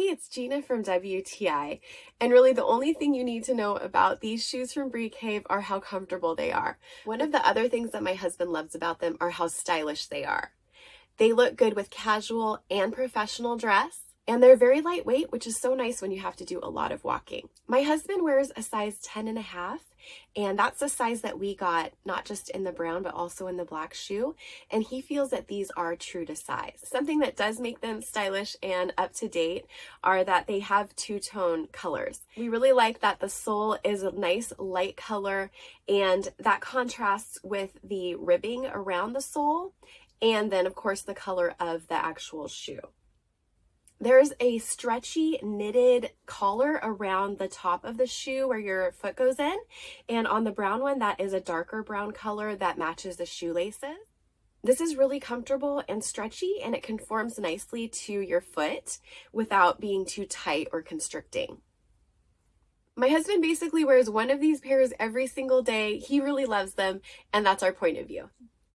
it's Gina from WTI, and really the only thing you need to know about these shoes from Brecave are how comfortable they are. One of the other things that my husband loves about them are how stylish they are. They look good with casual and professional dress, and they're very lightweight, which is so nice when you have to do a lot of walking. My husband wears a size 10.5, and that's the size that we got, not just in the brown, but also in the black shoe. And he feels that these are true to size. Something that does make them stylish and up to date are that they have two-tone colors. We really like that the sole is a nice light color, and that contrasts with the ribbing around the sole, and then of course the color of the actual shoe. There's a stretchy knitted collar around the top of the shoe where your foot goes in, and on the brown one that is a darker brown color that matches the shoelaces. This is really comfortable and stretchy, and it conforms nicely to your foot without being too tight or constricting. My husband basically wears one of these pairs every single day. He really loves them, and that's our point of view.